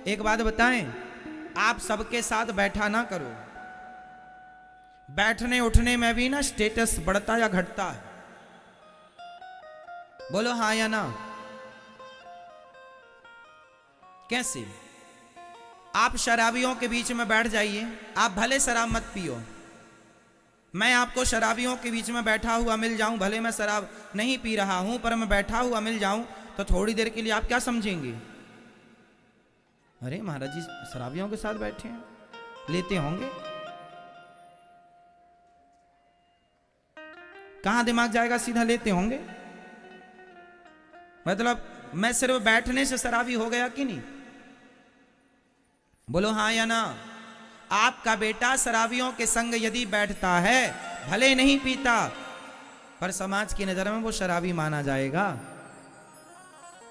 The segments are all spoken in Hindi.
एक बात बताएं, आप सबके साथ बैठा ना करो। बैठने उठने में भी ना स्टेटस बढ़ता या घटता है। बोलो हाँ या ना। कैसे? आप शराबियों के बीच में बैठ जाइए, आप भले शराब मत पियो, मैं आपको शराबियों के बीच में बैठा हुआ मिल जाऊं, भले मैं शराब नहीं पी रहा हूं पर मैं बैठा हुआ मिल जाऊं, तो थोड़ी देर के लिए आप क्या समझेंगे? अरे महाराज जी शराबियों के साथ बैठे हैं, लेते होंगे। कहां दिमाग जाएगा? सीधा लेते होंगे। मतलब मैं सिर्फ बैठने से शराबी हो गया कि नहीं? बोलो हाँ या ना। आपका बेटा शराबियों के संग यदि बैठता है, भले नहीं पीता, पर समाज की नजर में वो शराबी माना जाएगा।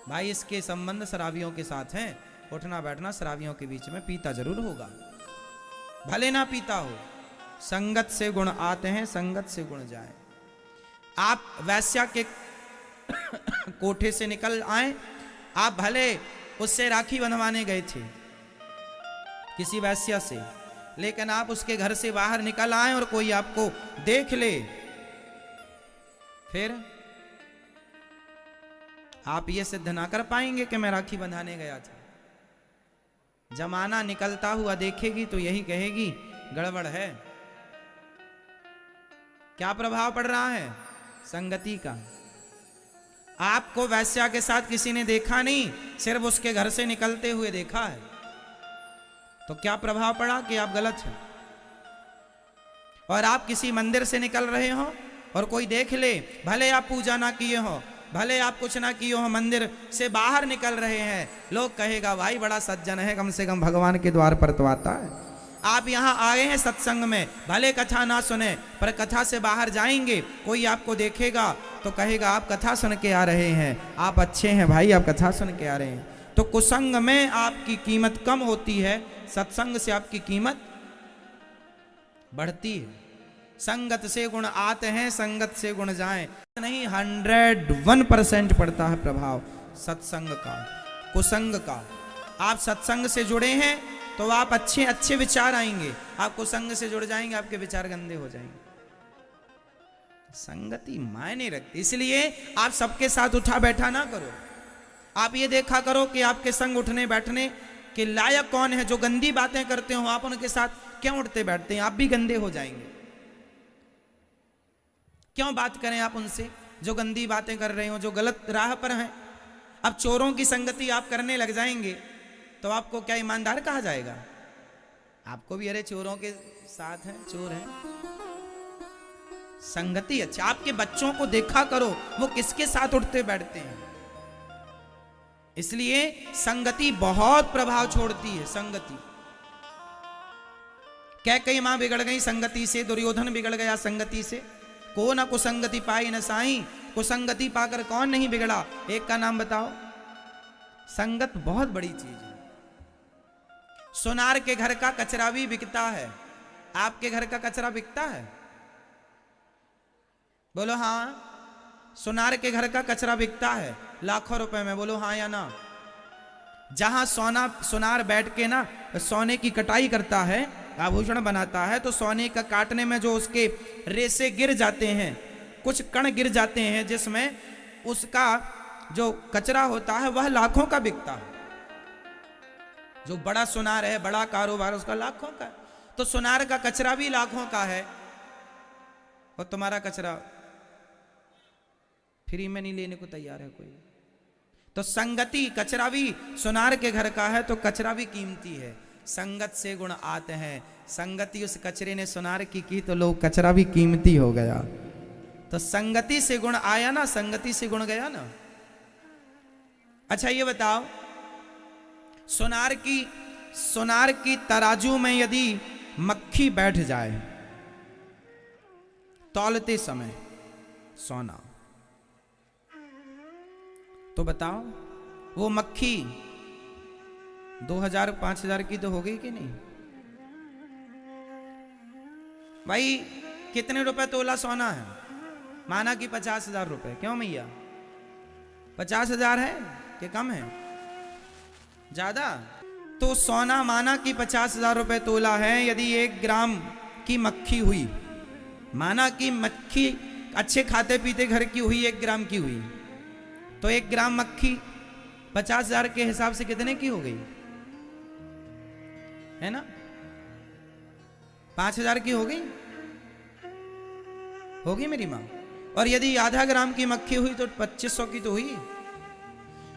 भाई इसके संबंध शराबियों के साथ हैं, उठना बैठना शराबियों के बीच में पीता जरूर होगा, भले ना पीता हो। संगत से गुण आते हैं, संगत से गुण जाए। आप वैश्या के कोठे से निकल आए, आप भले उससे राखी बंधवाने गए थे किसी वैश्या से, लेकिन आप उसके घर से बाहर निकल आए और कोई आपको देख ले, फिर आप ये सिद्ध ना कर पाएंगे कि मैं राखी बंधाने गया था। जमाना निकलता हुआ देखेगी तो यही कहेगी गड़बड़ है। क्या प्रभाव पड़ रहा है? संगति का। आपको वैश्या के साथ किसी ने देखा नहीं, सिर्फ उसके घर से निकलते हुए देखा है, तो क्या प्रभाव पड़ा कि आप गलत हैं। और आप किसी मंदिर से निकल रहे हो और कोई देख ले, भले आप पूजा ना किए हो, भले आप कुछ ना किए हो, मंदिर से बाहर निकल रहे हैं, लोग कहेगा भाई बड़ा सज्जन है, कम से कम भगवान के द्वार पर तो आता है। आप यहाँ आए हैं सत्संग में, भले कथा ना सुने, पर कथा से बाहर जाएंगे, कोई आपको देखेगा तो कहेगा आप कथा सुन के आ रहे हैं, आप अच्छे हैं भाई, आप कथा सुन के आ रहे हैं। तो कुसंग में आपकी कीमत कम होती है, सत्संग से आपकी कीमत बढ़ती है। संगत से गुण आते हैं, संगत से गुण जाएं। नहीं, 101% पड़ता है प्रभाव सत्संग का, कुसंग का। आप सत्संग से जुड़े हैं तो आप अच्छे अच्छे विचार आएंगे, आप कुसंग से जुड़ जाएंगे आपके विचार गंदे हो जाएंगे। संगति मायने रखती, इसलिए आप सबके साथ उठा बैठा ना करो। आप ये देखा करो कि आपके संग उठने बैठने के लायक कौन है। जो गंदी बातें करते हो आप उनके साथ क्यों उठते बैठते हैं? आप भी गंदे हो जाएंगे। क्यों बात करें आप उनसे जो गंदी बातें कर रहे हो, जो गलत राह पर हैं। अब चोरों की संगति आप करने लग जाएंगे तो आपको क्या ईमानदार कहा जाएगा? आपको भी अरे चोरों के साथ हैं, चोर हैं। संगति अच्छा। आपके बच्चों को देखा करो वो किसके साथ उठते बैठते हैं। इसलिए संगति बहुत प्रभाव छोड़ती है। संगति कैकेयी मां बिगड़ गई संगति से, दुर्योधन बिगड़ गया संगति से। को न कुसंगति पाई न साई, कुसंगति पाकर कौन नहीं बिगड़ा। एक का नाम बताओ। संगत बहुत बड़ी चीज है। सोनार के घर का कचरा भी बिकता है, आपके घर का कचरा बिकता है? बोलो हाँ। सोनार के घर का कचरा बिकता है लाखों रुपए में, बोलो हाँ या ना। जहां सोनार बैठ के ना सोने की कटाई करता है, आभूषण बनाता है, तो सोने का काटने में जो उसके रेसे गिर जाते हैं, कुछ कण गिर जाते हैं, जिसमें उसका जो कचरा होता है वह लाखों का बिकता है। जो बड़ा सोनार है, बड़ा कारोबार, उसका लाखों का। तो सोनार का कचरा भी लाखों का है और तुम्हारा कचरा फ्री में नहीं लेने को तैयार है कोई। तो संगति, कचरा भी सोनार के घर का है तो कचरा भी कीमती है। संगत से गुण आते हैं। संगति उस कचरे ने सोनार की तो लोग कचरा भी कीमती हो गया। तो संगति से गुण आया ना, संगति से गुण गया ना। अच्छा ये बताओ, सोनार की तराजू में यदि मक्खी बैठ जाए तौलते समय सोना, तो बताओ वो मक्खी 2000-5000 की तो हो गई कि नहीं? भाई कितने रुपए तोला सोना है? माना कि 50,000 रुपए। क्यों मैया 50,000 है कि कम है? ज्यादा? तो सोना माना कि 50,000 रुपए तोला है। यदि 1 ग्राम की मक्खी हुई, माना कि मक्खी अच्छे खाते पीते घर की हुई, 1 ग्राम की हुई, तो 1 ग्राम मक्खी 50,000 के हिसाब से कितने की हो गई? है ना, 5,000 की हो गई, होगी मेरी मां। और यदि आधा ग्राम की मक्खी हुई तो 2500 की तो हुई।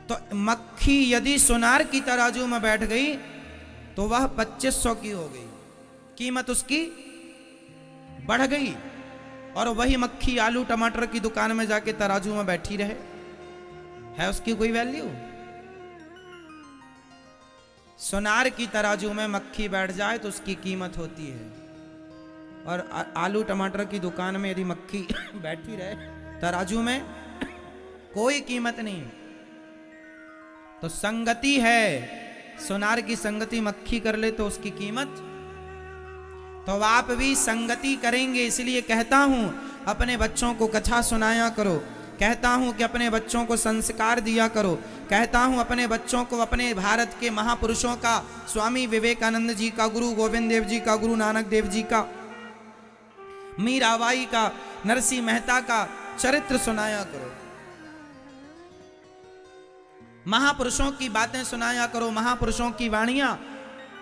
तो मक्खी यदि सोनार की तराजू में बैठ गई तो वह 2500 की हो गई, कीमत उसकी बढ़ गई। और वही मक्खी आलू टमाटर की दुकान में जाके तराजू में बैठी रहे, है उसकी कोई वैल्यू? सोनार की तराजू में मक्खी बैठ जाए तो उसकी कीमत होती है। और आलू टमाटर की दुकान में यदि मक्खी बैठी रहे तराजू में, कोई कीमत नहीं। तो संगति है, सोनार की संगति मक्खी कर ले तो उसकी कीमत। तो आप भी संगति करेंगे, इसलिए कहता हूं अपने बच्चों को कथा सुनाया करो, कहता हूं कि अपने बच्चों को संस्कार दिया करो, कहता हूं अपने बच्चों को अपने भारत के महापुरुषों का, स्वामी विवेकानंद जी का, गुरु गोविंद देव जी का, गुरु नानक देव जी का, मीराबाई का, नरसिंह मेहता का चरित्र सुनाया करो, महापुरुषों की बातें सुनाया करो, महापुरुषों की वाणियां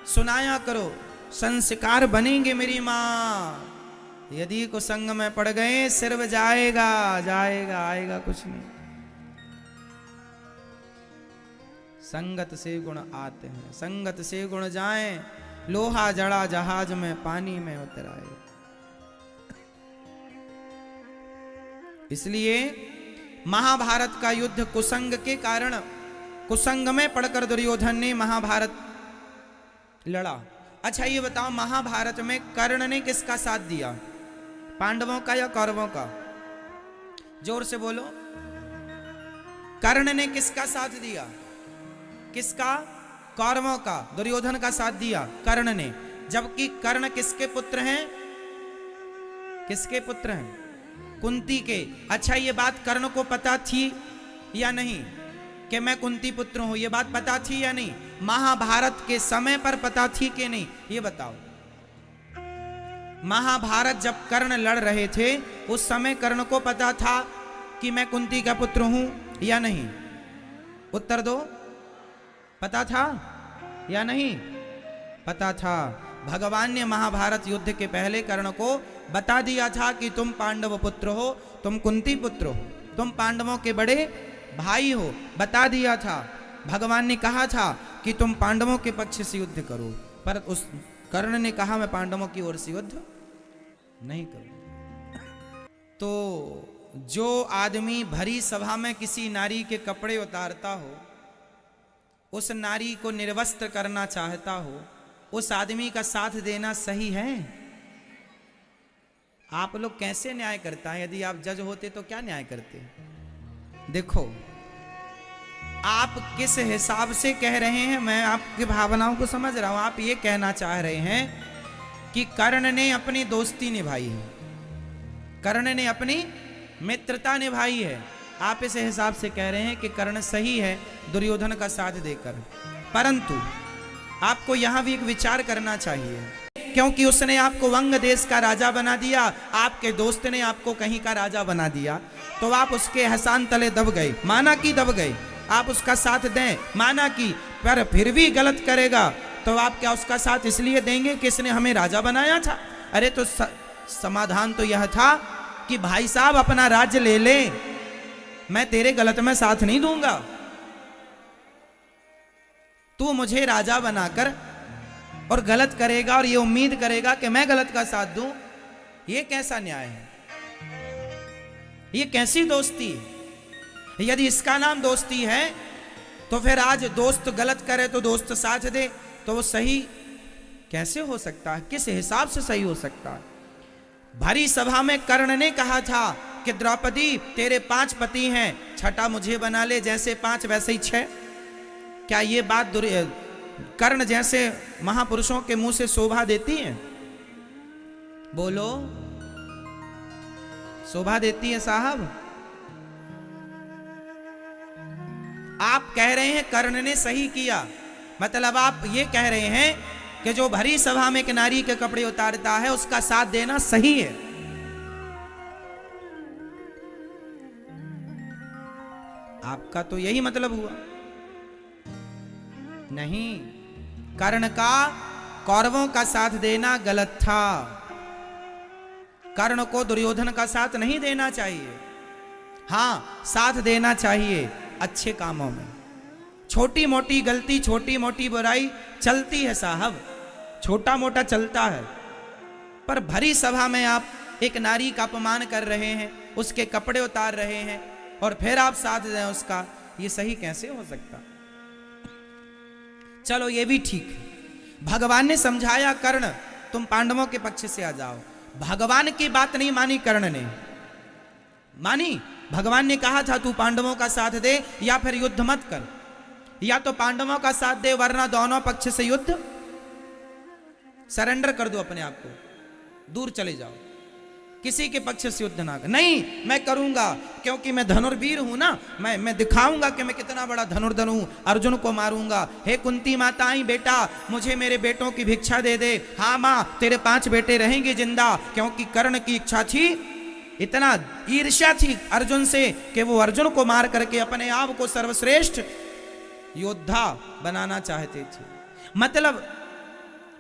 सुनाया करो। संस्कार बनेंगे मेरी मां। यदि को संग में पड़ गए सिर्फ जाएगा जाएगा, आएगा कुछ नहीं। संगत से गुण आते हैं, संगत से गुण जाएं, लोहा जड़ा जहाज में पानी में उतर आए। इसलिए महाभारत का युद्ध कुसंग के कारण, कुसंग में पड़कर दुर्योधन ने महाभारत लड़ा। अच्छा ये बताओ, महाभारत में कर्ण ने किसका साथ दिया, पांडवों का या कौरवों का? जोर से बोलो। कर्ण ने किसका साथ दिया? किसका? कौरवों का। दुर्योधन का साथ दिया कर्ण ने, जबकि कर्ण किसके पुत्र हैं? किसके पुत्र हैं? कुंती के। अच्छा ये बात कर्ण को पता थी या नहीं कि मैं कुंती पुत्र हूं? ये बात पता थी या नहीं? महाभारत के समय पर पता थी कि नहीं, ये बताओ। महाभारत जब कर्ण लड़ रहे थे उस समय कर्ण को पता था कि मैं कुंती का पुत्र हूं या नहीं? उत्तर दो। पता था या नहीं? पता था। भगवान ने महाभारत युद्ध के पहले कर्ण को बता दिया था कि तुम पांडव पुत्र हो, तुम कुंती पुत्र हो, तुम पांडवों के बड़े भाई हो, बता दिया था। भगवान ने कहा था कि तुम पांडवों के पक्ष से युद्ध करो, पर उस कर्ण ने कहा मैं पांडवों की ओर से युद्ध नहीं करूं। तो जो आदमी भरी सभा में किसी नारी के कपड़े उतारता हो, उस नारी को निर्वस्त्र करना चाहता हो, उस आदमी का साथ देना सही है? आप लोग कैसे न्याय करता है? यदि आप जज होते तो क्या न्याय करते? देखो आप किस हिसाब से कह रहे हैं, मैं आपकी भावनाओं को समझ रहा हूं। आप ये कहना चाह रहे हैं कि कर्ण ने अपनी दोस्ती निभाई है, कर्ण ने अपनी मित्रता निभाई है। आप इस हिसाब से कह रहे हैं कि कर्ण सही है दुर्योधन का साथ देकर। परंतु आपको यहां भी एक विचार करना चाहिए, क्योंकि उसने आपको वंग देश का राजा बना दिया, आपके दोस्त ने आपको कहीं का राजा बना दिया, तो आप उसके एहसान तले दब गए। माना कि दब गए, आप उसका साथ दें, माना कि, पर फिर भी गलत करेगा तो आप क्या उसका साथ इसलिए देंगे कि इसने हमें राजा बनाया था? अरे तो समाधान तो यह था कि भाई साहब अपना राज्य ले ले, मैं तेरे गलत में साथ नहीं दूंगा। तू मुझे राजा बनाकर और गलत करेगा और ये उम्मीद करेगा कि मैं गलत का साथ दूं, ये कैसा न्याय है? ये कैसी दोस्ती है? यदि इसका नाम दोस्ती है तो फिर आज दोस्त गलत करे तो दोस्त साथ दे, तो वो सही कैसे हो सकता है? किस हिसाब से सही हो सकता है? भरी सभा में कर्ण ने कहा था कि द्रौपदी तेरे 5 पति हैं, छठा मुझे बना ले, जैसे 5 वैसे ही 6। क्या ये बात कर्ण जैसे महापुरुषों के मुंह से शोभा देती है? बोलो, शोभा देती है साहब? आप कह रहे हैं कर्ण ने सही किया, मतलब आप ये कह रहे हैं कि जो भरी सभा में एक नारी के कपड़े उतारता है उसका साथ देना सही है। आपका तो यही मतलब हुआ। नहीं, कर्ण का कौरवों का साथ देना गलत था। कर्ण को दुर्योधन का साथ नहीं देना चाहिए। हां, साथ देना चाहिए अच्छे कामों में। छोटी मोटी गलती, छोटी मोटी बुराई चलती है साहब, छोटा मोटा चलता है, पर भरी सभा में आप एक नारी का अपमान कर रहे हैं, उसके कपड़े उतार रहे हैं और फिर आप साथ दें उसका, ये सही कैसे हो सकता? चलो ये भी ठीक है। भगवान ने समझाया, कर्ण तुम पांडवों के पक्ष से आ जाओ। भगवान की बात नहीं मानी कर्ण ने, मानी। भगवान ने कहा था तू पांडवों का साथ दे या फिर युद्ध मत कर, या तो पांडवों का साथ दे वरना दोनों पक्ष से युद्ध, सरेंडर कर दो अपने आप को, दूर चले जाओ, किसी के पक्ष से युद्ध ना कर। नहीं, मैं करूंगा क्योंकि मैं धनुर्वीर हूं ना, मैं दिखाऊंगा कि मैं कितना बड़ा धनुर्धर हूं, अर्जुन को मारूंगा। हे कुंती माता, आई बेटा मुझे मेरे बेटों की भिक्षा दे दे। हाँ मां, तेरे 5 बेटे रहेंगे जिंदा, क्योंकि कर्ण की इच्छा थी, इतना ईर्ष्या थी अर्जुन से कि वो अर्जुन को मार करके अपने आप को सर्वश्रेष्ठ योद्धा बनाना चाहते थे। मतलब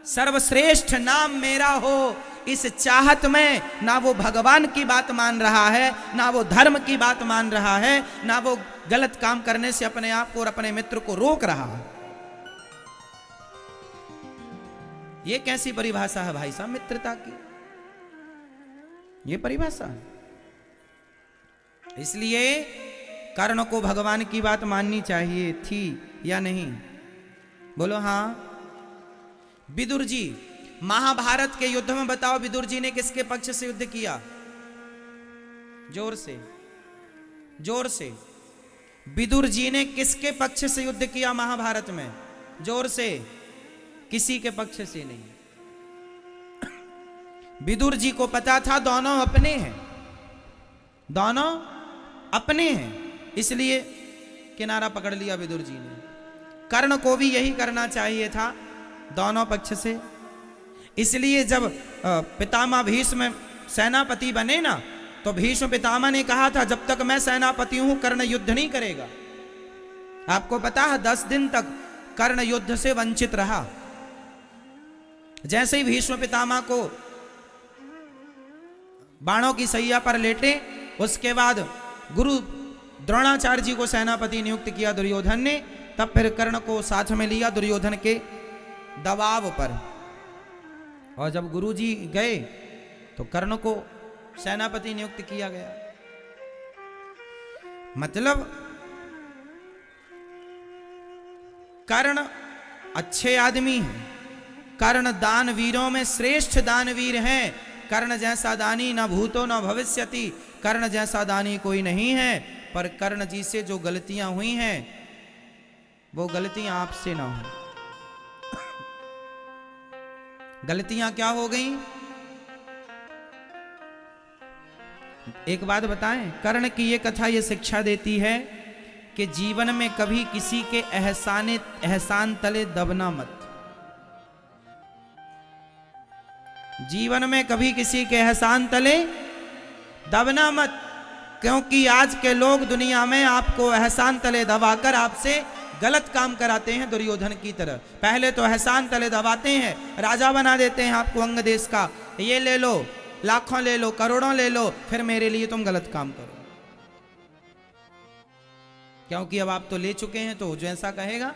सर्वश्रेष्ठ नाम मेरा हो, इस चाहत में ना वो भगवान की बात मान रहा है, ना वो धर्म की बात मान रहा है, ना वो गलत काम करने से अपने आप को और अपने मित्र को रोक रहा है। ये कैसी परिभाषा है भाई साहब मित्रता की? ये परिभाषा है। इसलिए कर्ण को भगवान की बात माननी चाहिए थी या नहीं? बोलो हाँ। विदुर जी, महाभारत के युद्ध में बताओ विदुर जी ने किसके पक्ष से युद्ध किया? जोर से, जोर से। विदुर जी ने किसके पक्ष से युद्ध किया महाभारत में? जोर से। किसी के पक्ष से नहीं। विदुर जी को पता था दोनों अपने हैं, दोनों अपने हैं, इसलिए किनारा पकड़ लिया विदुर जी ने। कर्ण को भी यही करना चाहिए था, दोनों पक्ष से। इसलिए जब पितामह भीष्म सेनापति बने ना, तो भीष्म पितामह ने कहा था जब तक मैं सेनापति हूं कर्ण युद्ध नहीं करेगा। आपको पता है 10 दिन तक कर्ण युद्ध से वंचित रहा। जैसे ही भीष्म पितामह को बाणों की सैया पर लेटे, उसके बाद गुरु द्रोणाचार्य जी को सेनापति नियुक्त किया दुर्योधन ने, तब फिर कर्ण को साथ में लिया दुर्योधन के दबाव पर। और जब गुरु जी गए तो कर्ण को सेनापति नियुक्त किया गया। मतलब कर्ण अच्छे आदमी हैं, कर्ण दानवीरों में श्रेष्ठ दानवीर हैं। कर्ण जैसा दानी न भूतो न भविष्यति, कर्ण जैसा दानी कोई नहीं है। पर कर्ण जी से जो गलतियां हुई हैं वो गलतियां आपसे ना हो। गलतियां क्या हो गई? एक बात बताएं, कर्ण की ये कथा ये शिक्षा देती है कि जीवन में कभी किसी के एहसान तले दबना मत। जीवन में कभी किसी के एहसान तले दबना मत, क्योंकि आज के लोग दुनिया में आपको एहसान तले दबाकर आपसे गलत काम कराते हैं दुर्योधन की तरह। पहले तो एहसान तले दबाते हैं, राजा बना देते हैं आपको अंग देश का, ये ले लो, लाखों ले लो, करोड़ों ले लो, फिर मेरे लिए तुम गलत काम करो। क्योंकि अब आप तो ले चुके हैं, तो जैसा कहेगा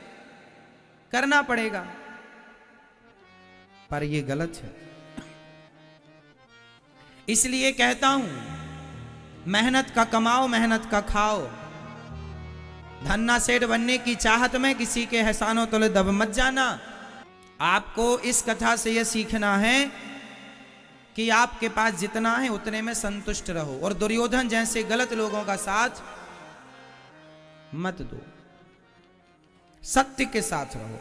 करना पड़ेगा। पर ये गलत है। इसलिए कहता हूं, मेहनत का कमाओ, मेहनत का खाओ। धन्ना सेठ बनने की चाहत में किसी के एहसानों तले दब मत जाना। आपको इस कथा से यह सीखना है कि आपके पास जितना है उतने में संतुष्ट रहो, और दुर्योधन जैसे गलत लोगों का साथ मत दो, सत्य के साथ रहो।